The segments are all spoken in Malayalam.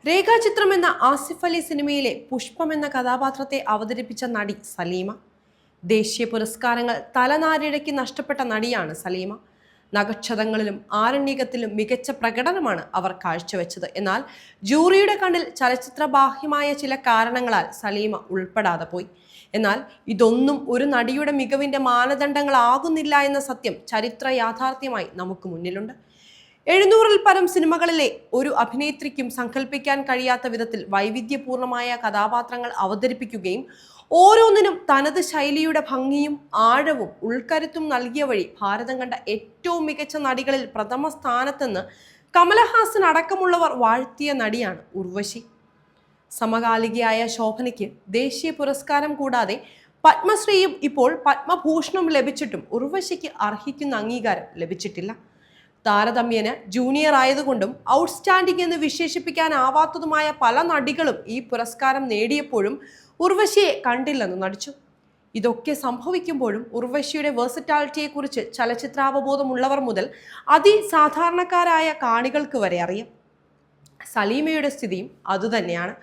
രേഖാചിത്രം എന്ന ആസിഫ് അലി സിനിമയിലെ പുഷ്പം എന്ന കഥാപാത്രത്തെ അവതരിപ്പിച്ച നടി സലീമ. ദേശീയ പുരസ്കാരങ്ങൾ തലനാരിഴയ്ക്ക് നഷ്ടപ്പെട്ട നടിയാണ് സലീമ. നഖക്ഷതങ്ങളിലും ആരണ്യകത്തിലും മികച്ച പ്രകടനമാണ് അവർ കാഴ്ചവെച്ചത്. എന്നാൽ ജൂറിയുടെ കണ്ണിൽ ചലച്ചിത്ര ബാഹ്യമായ ചില കാരണങ്ങളാൽ സലീമ ഉൾപ്പെടാതെ പോയി. എന്നാൽ ഇതൊന്നും ഒരു നടിയുടെ മികവിന്റെ മാനദണ്ഡങ്ങളാകുന്നില്ല എന്ന സത്യം ചരിത്ര യാഥാർത്ഥ്യമായി നമുക്ക് മുന്നിലുണ്ട്. 700-ൽ പരം സിനിമകളിലെ ഒരു അഭിനേത്രിക്കും സങ്കല്പിക്കാൻ കഴിയാത്ത വിധത്തിൽ വൈവിധ്യപൂർണമായ കഥാപാത്രങ്ങൾ അവതരിപ്പിക്കുകയും ഓരോന്നിനും തനത് ശൈലിയുടെ ഭംഗിയും ആഴവും ഉൾക്കരുത്തും നൽകിയ വഴി ഭാരതം കണ്ട ഏറ്റവും മികച്ച നടികളിൽ പ്രഥമ സ്ഥാനത്തെന്ന് കമലഹാസൻ അടക്കമുള്ളവർ വാഴ്ത്തിയ നടിയാണ് ഉർവശി. സമകാലികയായ ശോഭനയ്ക്ക് ദേശീയ പുരസ്കാരം കൂടാതെ പത്മശ്രീയും ഇപ്പോൾ പത്മഭൂഷണും ലഭിച്ചിട്ടും ഉർവശിക്ക് അർഹിക്കുന്ന അംഗീകാരം ലഭിച്ചിട്ടില്ല. താരതമ്യേന ജൂനിയർ ആയതുകൊണ്ടും ഔട്ട്സ്റ്റാൻഡിംഗ് എന്ന് വിശേഷിപ്പിക്കാനാവാത്തതുമായ പല നടികളും ഈ പുരസ്കാരം നേടിയപ്പോഴും ഉർവശിയെ കണ്ടില്ലെന്ന് നടിച്ചു. ഇതൊക്കെ സംഭവിക്കുമ്പോഴും ഉർവശിയുടെ വേഴ്സറ്റാലിറ്റിയെക്കുറിച്ച് ചലച്ചിത്രാവബോധമുള്ളവർ മുതൽ അതിസാധാരണക്കാരായ കാണികൾക്ക് വരെ അറിയാം. സലീമയുടെ സ്ഥിതിയും അതുതന്നെയാണ്.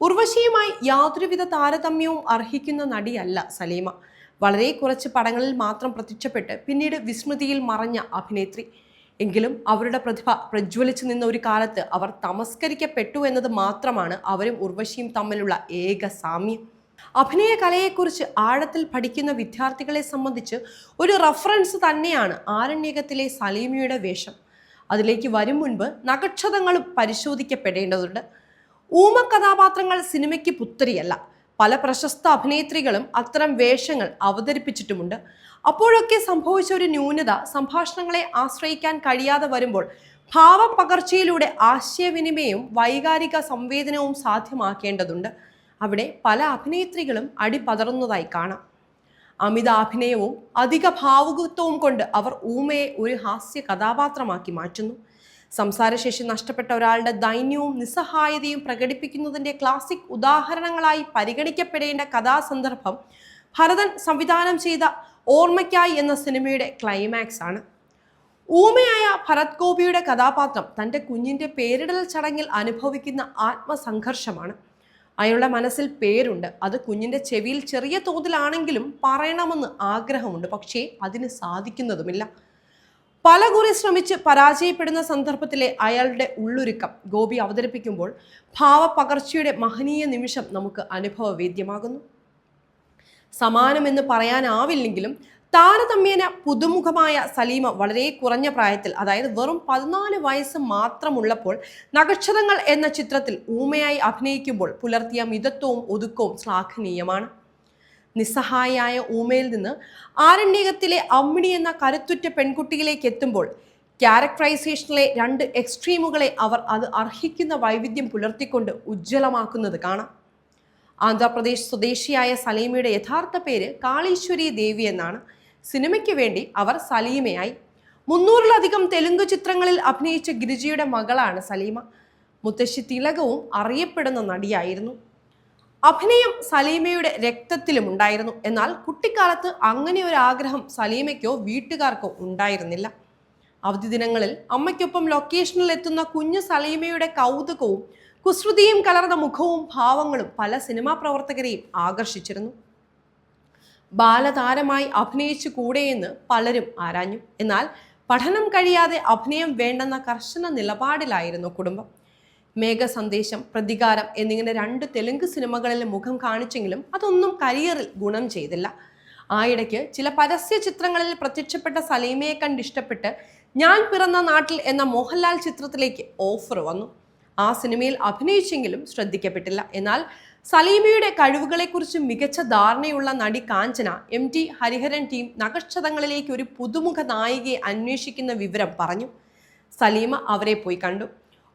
ഉർവശിയുമായി യാതൊരുവിധ താരതമ്യവും അർഹിക്കുന്ന നടിയല്ല സലീമ. വളരെ കുറച്ച് പടങ്ങളിൽ മാത്രം പ്രത്യക്ഷപ്പെട്ട് പിന്നീട് വിസ്മൃതിയിൽ മറഞ്ഞ അഭിനേത്രി. എങ്കിലും അവരുടെ പ്രതിഭ പ്രജ്വലിച്ചു നിന്ന ഒരു കാലത്ത് അവർ തമസ്കരിക്കപ്പെട്ടു എന്നത് മാത്രമാണ് അവരും ഉർവശിയും തമ്മിലുള്ള ഏക സാമ്യം. അഭിനയ കലയെക്കുറിച്ച് ആഴത്തിൽ പഠിക്കുന്ന വിദ്യാർത്ഥികളെ സംബന്ധിച്ച് ഒരു റഫറൻസ് തന്നെയാണ് ആരണ്യകത്തിലെ സലീമയുടെ വേഷം. അതിലേക്ക് വരും മുൻപ് നഖക്ഷതങ്ങളും പരിശോധിക്കപ്പെടേണ്ടതുണ്ട്. ഊമ കഥാപാത്രങ്ങൾ സിനിമയ്ക്ക് പുത്തരിയല്ല. പല പ്രശസ്ത അഭിനേത്രികളും അത്തരം വേഷങ്ങൾ അവതരിപ്പിച്ചിട്ടുമുണ്ട്. അപ്പോഴൊക്കെ സംഭവിച്ച ഒരു ന്യൂനത സംഭാഷണങ്ങളെ ആശ്രയിക്കാൻ കഴിയാതെ വരുമ്പോൾ ഭാവപകർച്ചയിലൂടെ ആശയവിനിമയവും വൈകാരിക സംവേദനവും സാധ്യമാക്കേണ്ടതുണ്ട്. അവിടെ പല അഭിനേത്രികളും അടിപതറുന്നതായി കാണാം. അമിതാഭിനയവും അധിക ഭാവുകത്വവും കൊണ്ട് അവർ ഊമയെ ഒരു ഹാസ്യ കഥാപാത്രമാക്കി മാറ്റുന്നു. സംസാരശേഷി നഷ്ടപ്പെട്ട ഒരാളുടെ ദൈന്യവും നിസ്സഹായതയും പ്രകടിപ്പിക്കുന്നതിൻ്റെ ക്ലാസിക് ഉദാഹരണങ്ങളായി പരിഗണിക്കപ്പെടേണ്ട കഥാസന്ദർഭം ഭരതൻ സംവിധാനം ചെയ്ത ഓർമ്മയ്ക്കായി എന്ന സിനിമയുടെ ക്ലൈമാക്സ് ആണ്. ഊമയായ ഭരത് ഗോപിയുടെ കഥാപാത്രം തൻ്റെ കുഞ്ഞിൻ്റെ പേരിടൽ ചടങ്ങിൽ അനുഭവിക്കുന്ന ആത്മസംഘർഷമാണ്. അയാളുടെ മനസ്സിൽ പേരുണ്ട്. അത് കുഞ്ഞിൻ്റെ ചെവിയിൽ ചെറിയ തോതിലാണെങ്കിലും പറയണമെന്ന് ആഗ്രഹമുണ്ട്. പക്ഷേ അതിന് സാധിക്കുന്നതുമില്ല. പലകുറി ശ്രമിച്ച് പരാജയപ്പെടുന്ന സന്ദർഭത്തിലെ അയാളുടെ ഉള്ളുരുക്കം ഗോപി അവതരിപ്പിക്കുമ്പോൾ ഭാവപകർച്ചയുടെ മഹനീയ നിമിഷം നമുക്ക് അനുഭവവേദ്യമാകുന്നു. സമാനമെന്ന് പറയാനാവില്ലെങ്കിലും താരതമ്യേന പുതുമുഖമായ സലീമ വളരെ കുറഞ്ഞ പ്രായത്തിൽ, അതായത് വെറും 14 വയസ്സ് മാത്രമുള്ളപ്പോൾ നഖക്ഷതങ്ങൾ എന്ന ചിത്രത്തിൽ ഊമയായി അഭിനയിക്കുമ്പോൾ പുലർത്തിയ മിതത്വവും ഒതുക്കവും ശ്ലാഘനീയമാണ്. നിസ്സഹായായ ഊമയിൽ നിന്ന് ആരണ്യകത്തിലെ അമ്മിണി എന്ന കരുത്തുറ്റ പെൺകുട്ടിയിലേക്ക് എത്തുമ്പോൾ ക്യാരക്ടറൈസേഷനിലെ 2 എക്സ്ട്രീമുകളെ അവർ അത് അർഹിക്കുന്ന വൈവിധ്യം പുലർത്തിക്കൊണ്ട് ഉജ്ജ്വലമാക്കുന്നത് കാണാം. ആന്ധ്രാപ്രദേശ് സ്വദേശിയായ സലീമയുടെ യഥാർത്ഥ പേര് കാളീശ്വരി ദേവി എന്നാണ്. സിനിമയ്ക്ക് വേണ്ടി അവർ സലീമയായി. 300-ലധികം തെലുങ്ക് ചിത്രങ്ങളിൽ അഭിനയിച്ച ഗിരിജയുടെ മകളാണ് സലീമ. മുത്തശ്ശി തിലകവും അറിയപ്പെടുന്ന നടിയായിരുന്നു. അഭിനയം സലീമയുടെ രക്തത്തിലും ഉണ്ടായിരുന്നു. എന്നാൽ കുട്ടിക്കാലത്ത് അങ്ങനെ ഒരു ആഗ്രഹം സലീമയ്ക്കോ വീട്ടുകാർക്കോ ഉണ്ടായിരുന്നില്ല. അവധി ദിനങ്ങളിൽ അമ്മയ്ക്കൊപ്പം ലൊക്കേഷനിൽ എത്തുന്ന കുഞ്ഞു സലീമയുടെ കൗതുകവും കുസൃതിയും കലർന്ന മുഖവും ഭാവങ്ങളും പല സിനിമാ പ്രവർത്തകരെയും ആകർഷിച്ചിരുന്നു. ബാലതാരമായി അഭിനയിച്ചു കൂടെയെന്ന് പലരും ആരാഞ്ഞു. എന്നാൽ പഠനം കഴിയാതെ അഭിനയം വേണ്ടെന്ന കർശന നിലപാടിലായിരുന്നു കുടുംബം. മേഘസന്ദേശം, പ്രതികാരം എന്നിങ്ങനെ 2 തെലുങ്ക് സിനിമകളിൽ മുഖം കാണിച്ചെങ്കിലും അതൊന്നും കരിയറിൽ ഗുണം ചെയ്തില്ല. ആയിടയ്ക്ക് ചില പരസ്യ ചിത്രങ്ങളിൽ പ്രത്യക്ഷപ്പെട്ട സലീമയെ കണ്ടിഷ്ടപ്പെട്ട് ഞാൻ പിറന്ന നാട്ടിൽ എന്ന മോഹൻലാൽ ചിത്രത്തിലേക്ക് ഓഫർ വന്നു. ആ സിനിമയിൽ അഭിനയിച്ചെങ്കിലും ശ്രദ്ധിക്കപ്പെട്ടില്ല. എന്നാൽ സലീമയുടെ കഴിവുകളെക്കുറിച്ച് മികച്ച ധാരണയുള്ള നടി കാഞ്ചന, MT ഹരിഹരൻ ടീം നഖക്ഷതങ്ങളിലേക്ക് ഒരു പുതുമുഖ നായികയെ അന്വേഷിക്കുന്ന വിവരം പറഞ്ഞു. സലീമ അവരെ പോയി കണ്ടു.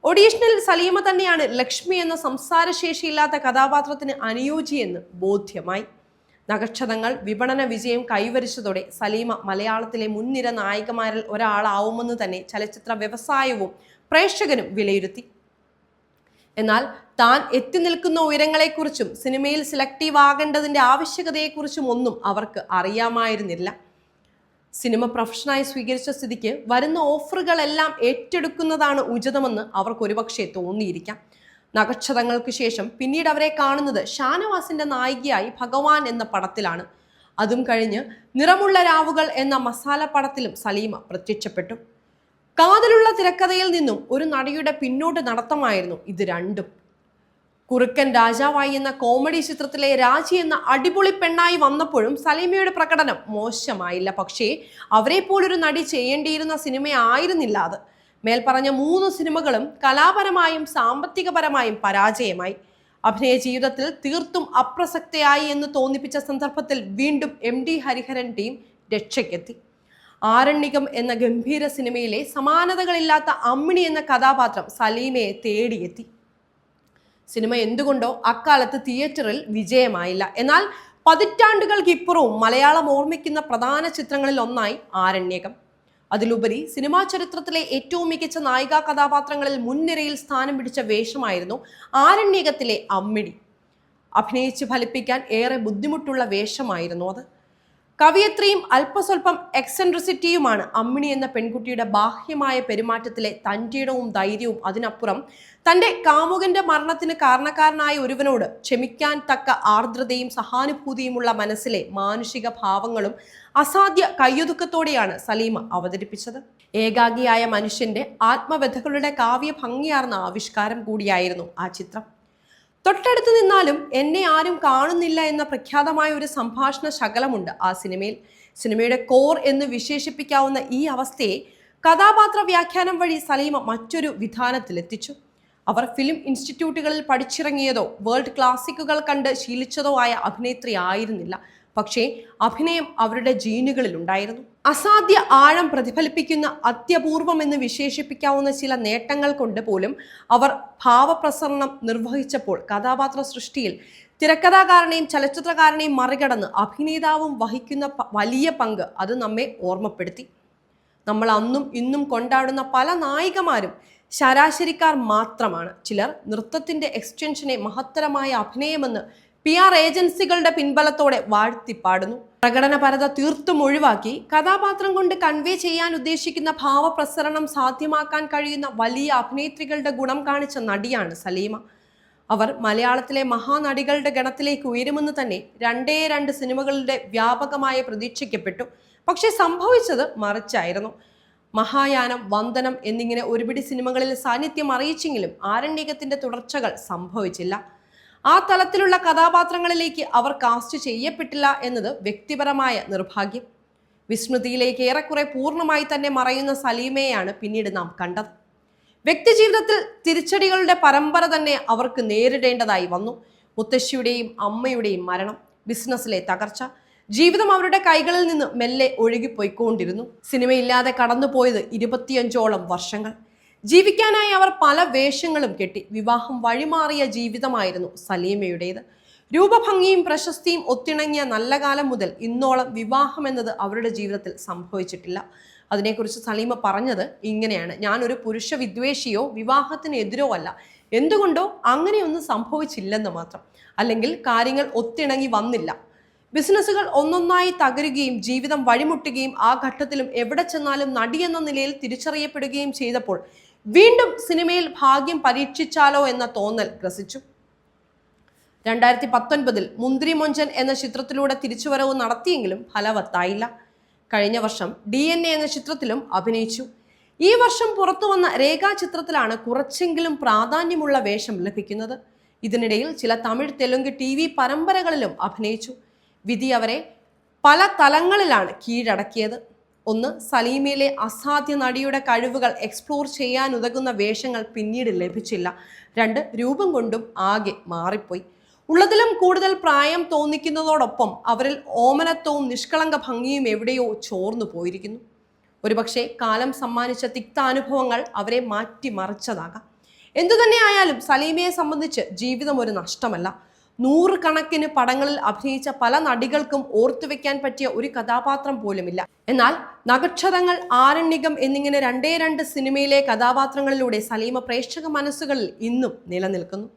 ഒഡീഷനിൽ സലീമ തന്നെയാണ് ലക്ഷ്മി എന്ന സംസാരശേഷിയില്ലാത്ത കഥാപാത്രത്തിന് അനുയോജ്യയെന്ന് ബോധ്യമായി. നഖക്ഷതങ്ങൾ വിപണന വിജയം കൈവരിച്ചതോടെ സലീമ മലയാളത്തിലെ മുൻനിര നായികമാരിൽ ഒരാളാവുമെന്ന് തന്നെ ചലച്ചിത്ര വ്യവസായവും പ്രേക്ഷകരും വിലയിരുത്തി. എന്നാൽ താൻ എത്തി നിൽക്കുന്ന ഉയരങ്ങളെക്കുറിച്ചും സിനിമയിൽ സെലക്റ്റീവ് ആകേണ്ടതിൻ്റെ ആവശ്യകതയെക്കുറിച്ചും ഒന്നും അവർക്ക് അറിയാമായിരുന്നില്ല. സിനിമ പ്രൊഫഷനായി സ്വീകരിച്ച സ്ഥിതിക്ക് വരുന്ന ഓഫറുകളെല്ലാം ഏറ്റെടുക്കുന്നതാണ് ഉചിതമെന്ന് അവർക്ക് ഒരുപക്ഷെ തോന്നിയിരിക്കാം. നക്ഷത്രങ്ങൾക്ക് ശേഷം പിന്നീട് അവരെ കാണുന്നത് ഷാനവാസിന്റെ നായികയായി ഭഗവാൻ എന്ന പടത്തിലാണ്. അതും കഴിഞ്ഞ് നിറമുള്ള രാവുകൾ എന്ന മസാല പടത്തിലും സലീമ പ്രത്യക്ഷപ്പെട്ടു. കാതലുള്ള തിരക്കഥയിൽ നിന്നും ഒരു നടിയുടെ പിന്നോട്ട് നടത്തമായിരുന്നു ഇത് രണ്ടും. കുറുക്കൻ രാജാവായി എന്ന കോമഡി ചിത്രത്തിലെ രാജി എന്ന അടിപൊളി പെണ്ണായി വന്നപ്പോഴും സലീമയുടെ പ്രകടനം മോശമായില്ല. പക്ഷേ അവരെ പോലൊരു നടി ചെയ്യേണ്ടിയിരുന്ന സിനിമയായിരുന്നില്ല അത്. മേൽപ്പറഞ്ഞ 3 സിനിമകളും കലാപരമായും സാമ്പത്തികപരമായും പരാജയമായി. അഭിനയ ജീവിതത്തിൽ തീർത്തും അപ്രസക്തയായി എന്ന് തോന്നിപ്പിച്ച സന്ദർഭത്തിൽ വീണ്ടും MD ഹരിഹരൻ ടീം രക്ഷയ്ക്കെത്തി. ആരണ്യകം എന്ന ഗംഭീര സിനിമയിലെ സമാനതകളില്ലാത്ത അമ്മിണി എന്ന കഥാപാത്രം സലീമയെ തേടിയെത്തി. സിനിമ എന്തുകൊണ്ടോ അക്കാലത്ത് തിയേറ്ററിൽ വിജയമായില്ല. എന്നാൽ പതിറ്റാണ്ടുകൾക്കിപ്പുറവും മലയാളം ഓർമ്മിക്കുന്ന പ്രധാന ചിത്രങ്ങളിൽ ഒന്നായി ആരണ്യകം. അതിലുപരി സിനിമാ ചരിത്രത്തിലെ ഏറ്റവും മികച്ച നായികാ കഥാപാത്രങ്ങളിൽ മുൻനിരയിൽ സ്ഥാനം പിടിച്ച വേഷമായിരുന്നു ആരണ്യകത്തിലെ അമ്മിണി. അഭിനയിച്ച് ഫലിപ്പിക്കാൻ ഏറെ ബുദ്ധിമുട്ടുള്ള വേഷമായിരുന്നു അത്. കവിയത്രിയും അല്പസ്വല്പം എക്സെൻട്രിസിറ്റിയുമാണ് അമ്മിണി എന്ന പെൺകുട്ടിയുടെ ബാഹ്യമായ പെരുമാറ്റത്തിലെ തന്റേടവും ധൈര്യവും. അതിനപ്പുറം തന്റെ കാമുകന്റെ മരണത്തിന് കാരണക്കാരനായ ഒരുവനോട് ക്ഷമിക്കാൻ തക്ക ആർദ്രതയും സഹാനുഭൂതിയുമുള്ള മനസ്സിലെ മാനുഷിക ഭാവങ്ങളും അസാധ്യ കയ്യൊതുക്കത്തോടെയാണ് സലീമ അവതരിപ്പിച്ചത്. ഏകാഗിയായ മനുഷ്യന്റെ ആത്മവ്യഥകളുടെ കാവ്യ ഭംഗിയാർന്ന ആവിഷ്കാരം കൂടിയായിരുന്നു ആ ചിത്രം. തൊട്ടടുത്ത് നിന്നാലും എന്നെ ആരും കാണുന്നില്ല എന്ന പ്രഖ്യാതമായ ഒരു സംഭാഷണ ശകലമുണ്ട് ആ സിനിമയിൽ. സിനിമയുടെ കോർ എന്ന് വിശേഷിപ്പിക്കാവുന്ന ഈ അവസ്ഥയെ കഥാപാത്ര വ്യാഖ്യാനം വഴി സലീമ മറ്റൊരു വിധാനത്തിലെത്തിച്ചു. അവർ ഫിലിം ഇൻസ്റ്റിറ്റ്യൂട്ടുകളിൽ പഠിച്ചിറങ്ങിയതോ വേൾഡ് ക്ലാസിക്കുകൾ കണ്ട് ശീലിച്ചതോ ആയ അഭിനേത്രി ആയിരുന്നില്ല. പക്ഷേ അഭിനയം അവരുടെ ജീനുകളിൽ ഉണ്ടായിരുന്നു. അസാധ്യ ആഴം പ്രതിഫലിപ്പിക്കുന്ന അത്യപൂർവം എന്ന് വിശേഷിപ്പിക്കാവുന്ന ചില നേട്ടങ്ങൾ കൊണ്ട് പോലും അവർ ഭാവപ്രസരണം നിർവഹിച്ചപ്പോൾ കഥാപാത്ര സൃഷ്ടിയിൽ തിരക്കഥാകാരനെയും ചലച്ചിത്രകാരനെയും മറികടന്ന് അഭിനേതാവും വഹിക്കുന്ന വലിയ പങ്ക് അത് നമ്മെ ഓർമ്മപ്പെടുത്തി. നമ്മൾ അന്നും ഇന്നും കൊണ്ടാടുന്ന പല നായികമാരും ശരാശരിക്കാർ മാത്രമാണ്. ചിലർ നൃത്തത്തിന്റെ എക്സ്റ്റൻഷനെ മഹത്തരമായ അഭിനയമെന്ന് PR ഏജൻസികളുടെ പിൻബലത്തോടെ വാഴ്ത്തിപ്പാടുന്നു. പ്രകടനപരത തീർത്തും ഒഴിവാക്കി കഥാപാത്രം കൊണ്ട് കൺവേ ചെയ്യാൻ ഉദ്ദേശിക്കുന്ന ഭാവപ്രസരണം സാധ്യമാക്കാൻ കഴിയുന്ന വലിയ അഭിനേത്രികളുടെ ഗുണം കാണിച്ച നടിയാണ് സലീമ. അവർ മലയാളത്തിലെ മഹാനടികളുടെ ഗണത്തിലേക്ക് ഉയരുമെന്ന് തന്നെ 2 സിനിമകളുടെ വ്യാപകമായ പ്രതീക്ഷിക്കപ്പെട്ടു. പക്ഷെ സംഭവിച്ചത് മറിച്ചായിരുന്നു. മഹായാനം, വന്ദനം എന്നിങ്ങനെ ഒരുപിടി സിനിമകളിൽ സാന്നിധ്യം അറിയിച്ചെങ്കിലും ആരണ്യകത്തിന്റെ തുടർച്ചകൾ സംഭവിച്ചില്ല. ആ തലത്തിലുള്ള കഥാപാത്രങ്ങളിലേക്ക് അവർ കാസ്റ്റ് ചെയ്യപ്പെട്ടില്ല എന്നത് വ്യക്തിപരമായ നിർഭാഗ്യം. വിസ്മൃതിയിലേക്ക് ഏറെക്കുറെ പൂർണ്ണമായി തന്നെ മറയുന്ന സലീമയെയാണ് പിന്നീട് നാം കണ്ടത്. വ്യക്തിജീവിതത്തിൽ തിരിച്ചടികളുടെ പരമ്പര തന്നെ അവർക്ക് നേരിടേണ്ടതായി വന്നു. മുത്തശ്ശിയുടെയും അമ്മയുടെയും മരണം, ബിസിനസ്സിലെ തകർച്ച, ജീവിതം അവരുടെ കൈകളിൽ നിന്ന് മെല്ലെ ഒഴുകിപ്പോയിക്കൊണ്ടിരുന്നു. സിനിമയില്ലാതെ കടന്നുപോയത് 25ഓളം വർഷങ്ങൾ. ജീവിക്കാനായി അവർ പല വേഷങ്ങളും കെട്ടി. വിവാഹം വഴിമാറിയ ജീവിതമായിരുന്നു സലീമയുടേത്. രൂപഭംഗിയും പ്രശസ്തിയും ഒത്തിണങ്ങിയ നല്ല കാലം മുതൽ ഇന്നോളം വിവാഹം എന്നത് അവരുടെ ജീവിതത്തിൽ സംഭവിച്ചിട്ടില്ല. അതിനെക്കുറിച്ച് സലീമ പറഞ്ഞത് ഇങ്ങനെയാണ്: ഞാൻ ഒരു പുരുഷ വിദ്വേഷിയോ വിവാഹത്തിന് എതിരോ അല്ല. എന്തുകൊണ്ടോ അങ്ങനെയൊന്നും സംഭവിച്ചില്ലെന്ന് മാത്രം. അല്ലെങ്കിൽ കാര്യങ്ങൾ ഒത്തിണങ്ങി വന്നില്ല. ബിസിനസ്സുകൾ ഒന്നൊന്നായി തകരുകയും ജീവിതം വഴിമുട്ടുകയും ആ ഘട്ടത്തിലും എവിടെ ചെന്നാലും നടി എന്ന നിലയിൽ തിരിച്ചറിയപ്പെടുകയും ചെയ്തപ്പോൾ വീണ്ടും സിനിമയിൽ ഭാഗ്യം പരീക്ഷിച്ചാലോ എന്ന തോന്നൽ ഗ്രസിച്ചു. 2019 മുന്തിരി മൊഞ്ചൻ എന്ന ചിത്രത്തിലൂടെ തിരിച്ചുവരവ് നടത്തിയെങ്കിലും ഫലവത്തായില്ല. കഴിഞ്ഞ വർഷം DNA എന്ന ചിത്രത്തിലും അഭിനയിച്ചു. ഈ വർഷം പുറത്തു വന്ന രേഖാ ചിത്രത്തിലാണ് കുറച്ചെങ്കിലും പ്രാധാന്യമുള്ള വേഷം ലഭിക്കുന്നത്. ഇതിനിടയിൽ ചില തമിഴ്, തെലുങ്ക് TV പരമ്പരകളിലും അഭിനയിച്ചു. വിധി അവരെ പല തലങ്ങളിലാണ് കീഴടക്കിയത്. ഒന്ന്, സലീമയിലെ അസാധ്യ നടിയുടെ കഴിവുകൾ എക്സ്പ്ലോർ ചെയ്യാൻ ഉതകുന്ന വേഷങ്ങൾ പിന്നീട് ലഭിച്ചില്ല. 2, രൂപം കൊണ്ടും ആകെ മാറിപ്പോയി. ഉള്ളതിലും കൂടുതൽ പ്രായം തോന്നിക്കുന്നതോടൊപ്പം അവരിൽ ഓമനത്വവും നിഷ്കളങ്ക ഭംഗിയും എവിടെയോ ചോർന്നു പോയിരിക്കുന്നു. ഒരുപക്ഷെ കാലം സമ്മാനിച്ച തിക്താനുഭവങ്ങൾ അവരെ മാറ്റിമറിച്ചതാകാം. എന്തുതന്നെ ആയാലും സലീമയെ സംബന്ധിച്ച് ജീവിതം ഒരു നഷ്ടമല്ല. 100 കണക്കിന് പടങ്ങളിൽ അഭിനയിച്ച പല നടികൾക്കും ഓർത്തുവെക്കാൻ പറ്റിയ ഒരു കഥാപാത്രം പോലുമില്ല. എന്നാൽ നക്ഷത്രങ്ങൾ, ആരണ്യകം എന്നിങ്ങനെ 2 സിനിമയിലെ കഥാപാത്രങ്ങളിലൂടെ സലീമ പ്രേക്ഷക മനസ്സുകളിൽ ഇന്നും നിലനിൽക്കുന്നു.